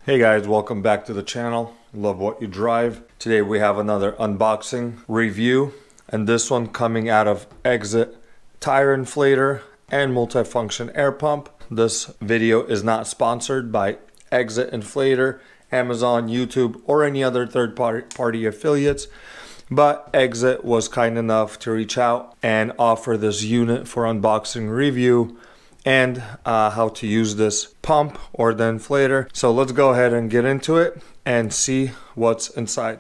Hey guys, welcome back to the channel. Love what you drive. Today we have another unboxing review, and this one coming out of Exit Tire Inflator and Multifunction Air Pump. This video is not sponsored by Exit Inflator, Amazon, YouTube, or any other third-party affiliates, but Exit was kind enough to reach out and offer this unit for unboxing review and how to use this pump or the inflator. So let's go ahead and get into it and see what's inside.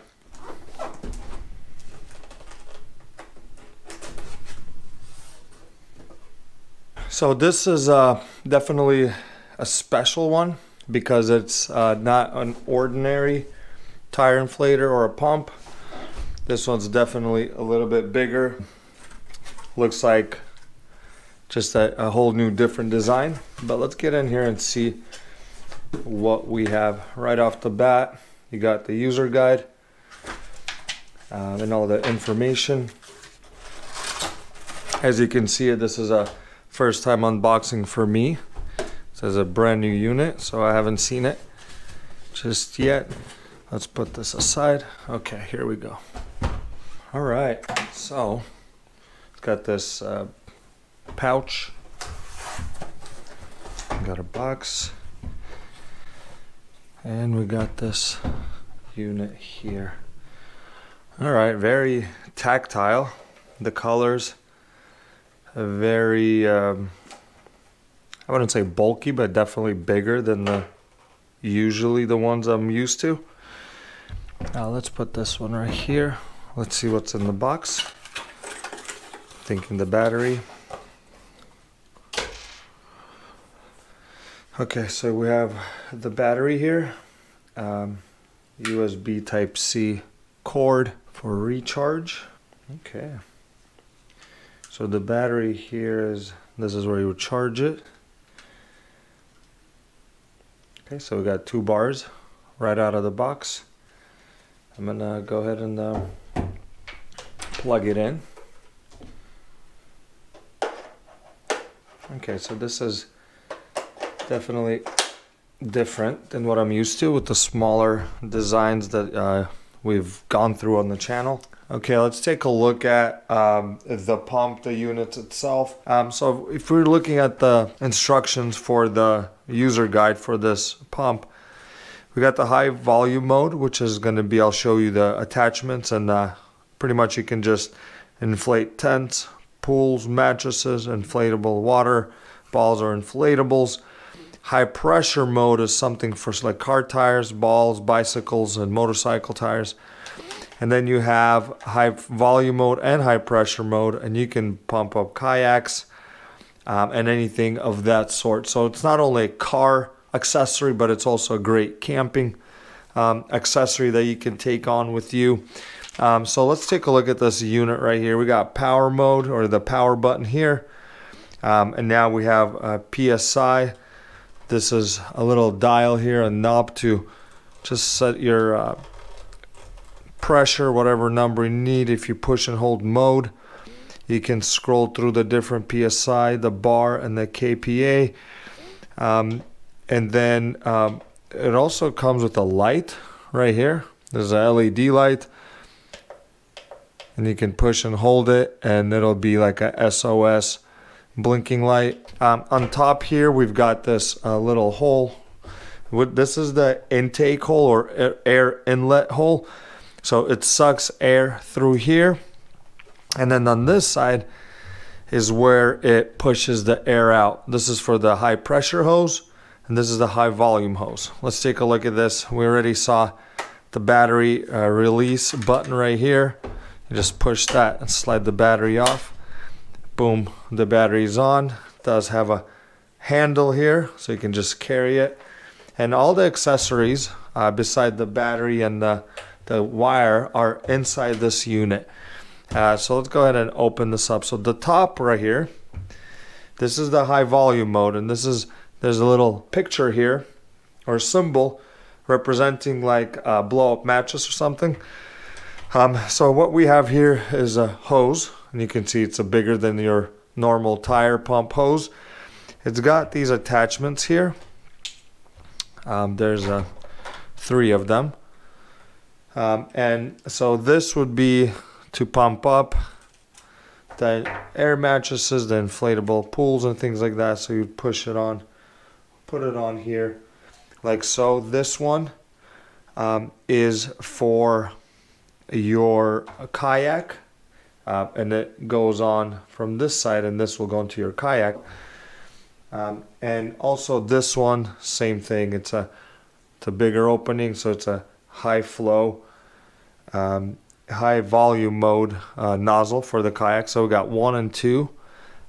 So this is definitely a special one because it's not an ordinary tire inflator or a pump. This one's definitely a little bit bigger. Looks like just a whole new different design, but let's get in here and see what we have right off the bat. You got the user guide and all the information. As you can see, this is a first time unboxing for me. This is a brand new unit, so I haven't seen it just yet. Let's put this aside. Okay, here we go. All right, so it's got this pouch, got a box, and we got this unit here. All right, very tactile. The colors are very I wouldn't say bulky, but definitely bigger than usually the ones I'm used to. Now let's put this one right here. Let's see what's in the box. Thinking the battery. Okay, so we have the battery here, USB Type-C cord for recharge. Okay, so the battery here this is where you would charge it. Okay, so we got 2 bars right out of the box. I'm gonna go ahead and plug it in. Okay, so this is definitely different than what I'm used to with the smaller designs that we've gone through on the channel. Okay, let's take a look at the pump, the unit itself. So if we're looking at the instructions for the user guide for this pump, we got the high volume mode, which is going to be, I'll show you the attachments, and pretty much you can just inflate tents, pools, mattresses, inflatable water balls or inflatables. High pressure mode is something for like car tires, balls, bicycles, and motorcycle tires. And then you have high volume mode and high pressure mode, and you can pump up kayaks and anything of that sort. So it's not only a car accessory, but it's also a great camping accessory that you can take on with you. So let's take a look at this unit right here. We got power mode, or the power button here. And now we have a PSI. This is a little dial here, a knob to just set your pressure, whatever number you need. If you push and hold mode, you can scroll through the different PSI, the bar, and the KPA. And then it also comes with a light right here. There's a LED light, and you can push and hold it, and it'll be like a SOS blinking light. On top here, we've got this little hole. This is the intake hole, or air inlet hole. So it sucks air through here. And then on this side is where it pushes the air out. This is for the high pressure hose, and this is the high volume hose. Let's take a look at this. We already saw the battery release button right here. You just push that and slide the battery off. Boom, the battery's on. It does have a handle here, so you can just carry it. And all the accessories beside the battery and the wire are inside this unit. So let's go ahead and open this up. So the top right here, this is the high volume mode, and there's a little picture here, or symbol, representing like a blow-up mattress or something. So what we have here is a hose, and you can see it's bigger than your normal tire pump hose. It's got these attachments here. There's a 3 of them. And so this would be to pump up the air mattresses, the inflatable pools and things like that. So you push it on, put it on here like so. This one is for your kayak, and it goes on from this side, and this will go into your kayak. And also this one, same thing. It's a bigger opening, so it's a high flow, high volume mode nozzle for the kayak. So we got 1 and 2.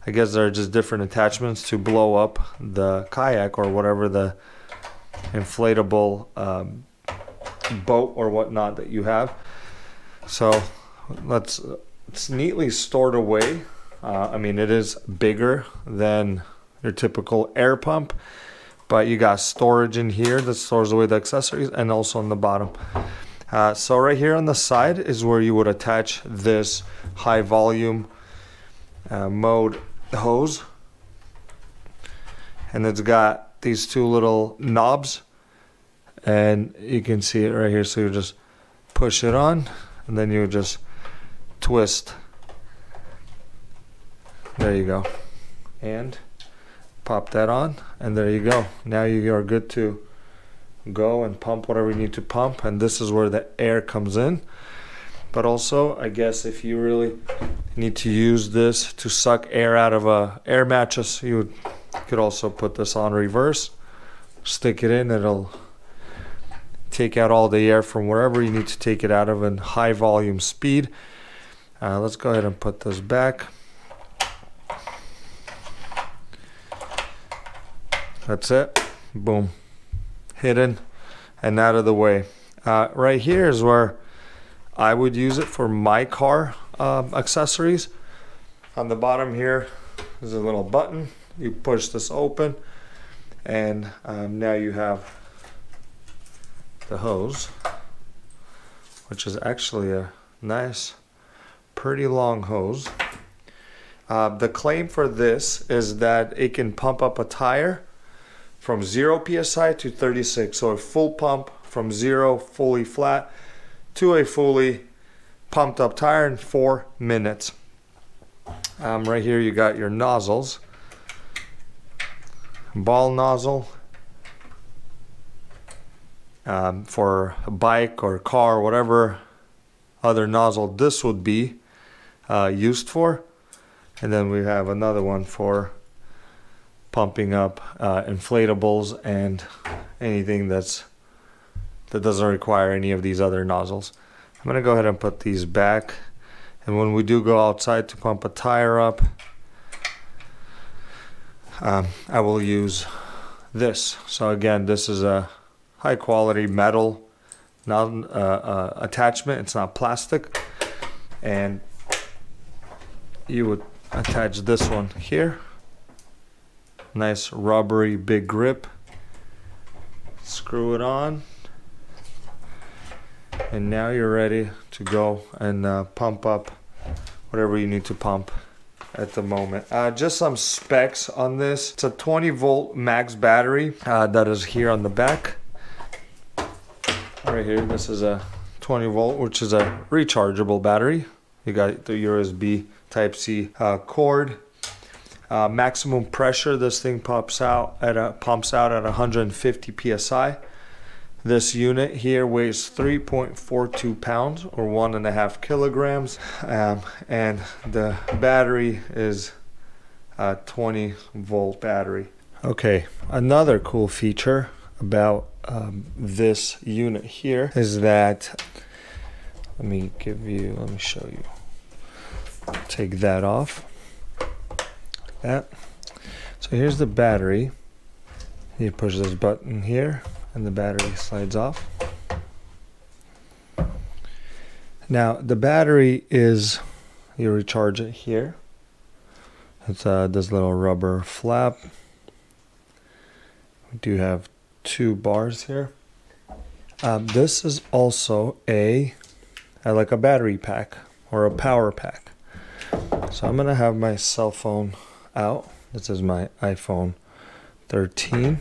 I guess they're just different attachments to blow up the kayak or whatever the inflatable boat or whatnot that you have. So it's neatly stored away. I mean, it is bigger than your typical air pump, but you got storage in here that stores away the accessories, and also on the bottom. So right here on the side is where you would attach this high volume mode hose, and it's got these 2 little knobs, and you can see it right here. So you just push it on, and then you just twist. There you go, and pop that on, and there you go. Now you are good to go and pump whatever you need to pump. And this is where the air comes in. But also, I guess if you really need to use this to suck air out of a air mattress, you could also put this on reverse, stick it in, it'll take out all the air from wherever you need to take it out of in high volume speed. Let's go ahead and put this back. That's it. Boom. Hidden and out of the way. Right here is where I would use it for my car accessories. On the bottom here is a little button. You push this open, and now you have the hose, which is actually a nice, pretty long hose. The claim for this is that it can pump up a tire from 0 psi to 36. So a full pump from 0, fully flat, to a fully pumped up tire in 4 minutes. Right here you got your nozzles. Ball nozzle for a bike or car, whatever other nozzle this would be used for. And then we have another one for pumping up inflatables and anything that doesn't require any of these other nozzles. I'm going to go ahead and put these back, and when we do go outside to pump a tire up, I will use this. So again, this is a high quality metal attachment. It's not plastic, and you would attach this one here. Nice rubbery big grip. Screw it on, and now you're ready to go and pump up whatever you need to pump at the moment. Just some specs on this. It's a 20 volt max battery that is here on the back. Right here, this is a 20 volt, which is a rechargeable battery. You got the USB Type-C cord. Maximum pressure, this thing pumps out at 150 psi. This unit here weighs 3.42 pounds or 1.5 kilograms, and the battery is a 20 volt battery. Okay, another cool feature about this unit here is that, let me show you. Take that off. That. So here's the battery. You push this button here and the battery slides off. Now the battery is, you recharge it here. It's this little rubber flap. We do have 2 bars here. This is also like a battery pack or a power pack. So I'm gonna have my cell phone out. This is my iPhone 13.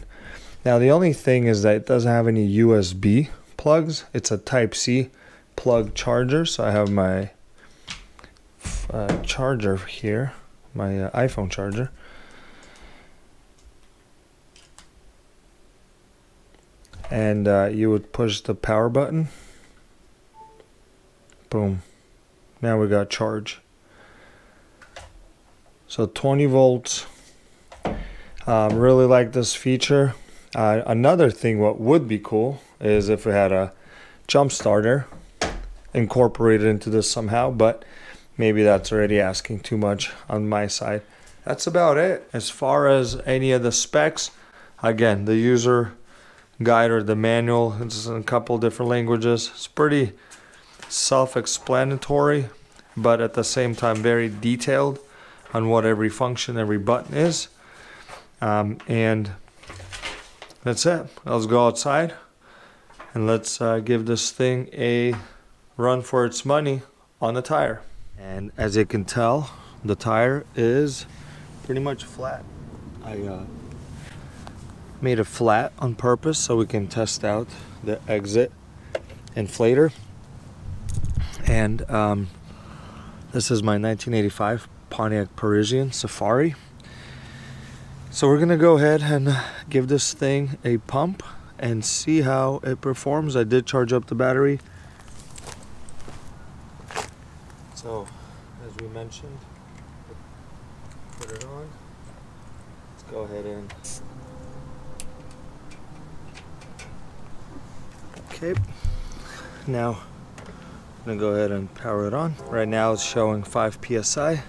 Now the only thing is that it doesn't have any USB plugs. It's a Type-C plug charger, so I have my charger here, my iPhone charger. And you would push the power button. Boom. Now we got charge. So 20 volts. Really like this feature. Another thing what would be cool is if we had a jump starter incorporated into this somehow, but maybe that's already asking too much on my side. That's about it. As far as any of the specs, again, the user guide or the manual, it's in a couple different languages. It's pretty self-explanatory, but at the same time very detailed on what every function, every button is. And that's it. Let's go outside and let's give this thing a run for its money on the tire. And as you can tell, the tire is pretty much flat. I made it flat on purpose so we can test out the exit inflator. And this is my 1985 Pontiac Parisian Safari. So we're gonna go ahead and give this thing a pump and see how it performs. I did charge up the battery. So, as we mentioned, put it on. Let's go ahead and... Okay, now I'm gonna go ahead and power it on. Right now it's showing 5 psi.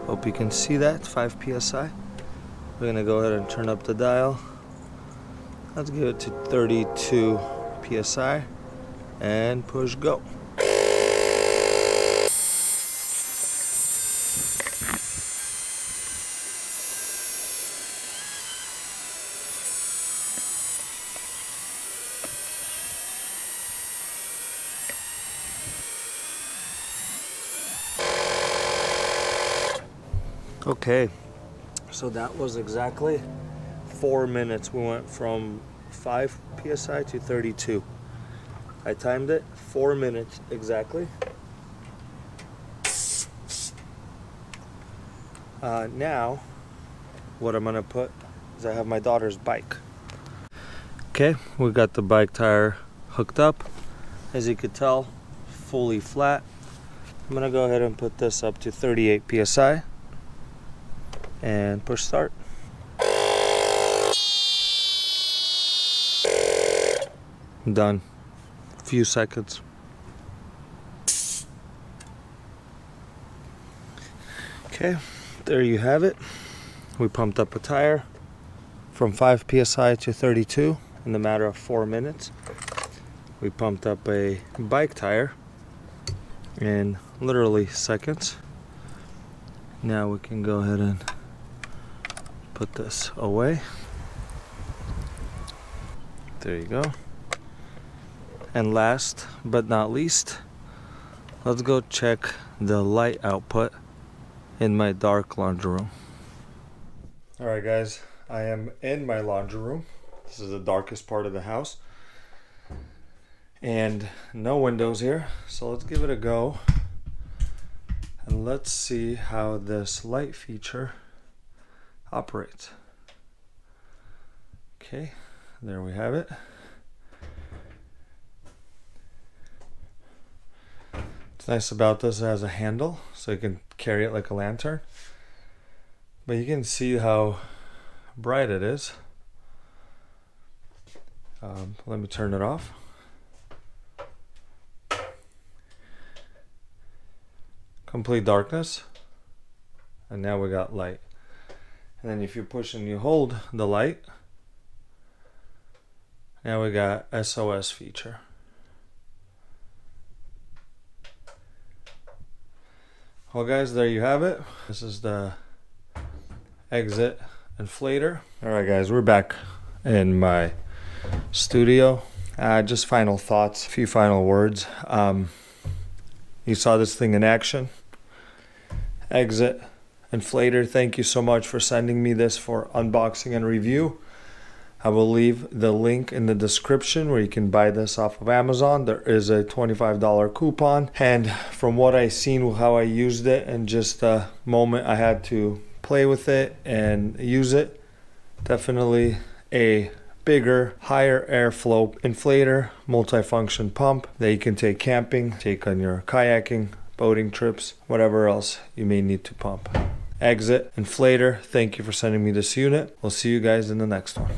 Hope you can see that, 5 psi. We're gonna go ahead and turn up the dial. Let's give it to 32 psi and push go. Okay, so that was exactly 4 minutes. We went from 5 psi to 32. I timed it, 4 minutes exactly. Now, what I'm gonna put is I have my daughter's bike. Okay, we got the bike tire hooked up. As you could tell, fully flat. I'm gonna go ahead and put this up to 38 psi. And push start. Done. Few seconds. Okay, there you have it. We pumped up a tire from 5 psi to 32 in the matter of 4 minutes. We pumped up a bike tire in literally seconds. Now we can go ahead and put this away. There you go. And last but not least, let's go check the light output in my dark laundry room. Alright guys, I am in my laundry room. This is the darkest part of the house. And no windows here, so let's give it a go. And let's see how this light feature operates. Okay, there we have it. What's nice about this, it has a handle so you can carry it like a lantern. But you can see how bright it is. Let me turn it off. Complete darkness. And now we got light. And then if you push and you hold the light, now we got SOS feature. Well guys, there you have it. This is the exit inflator. Alright guys, we're back in my studio. Just final thoughts, a few final words. You saw this thing in action. Exit inflator, thank you so much for sending me this for unboxing and review. I will leave the link in the description where you can buy this off of Amazon. There is a $25 coupon, and from what I seen, how I used it, and just a moment I had to play with it and use it, definitely a bigger, higher airflow inflator, multifunction pump that you can take camping, take on your kayaking, boating trips, whatever else you may need to pump. Exit Inflator, thank you for sending me this unit. We'll see you guys in the next one.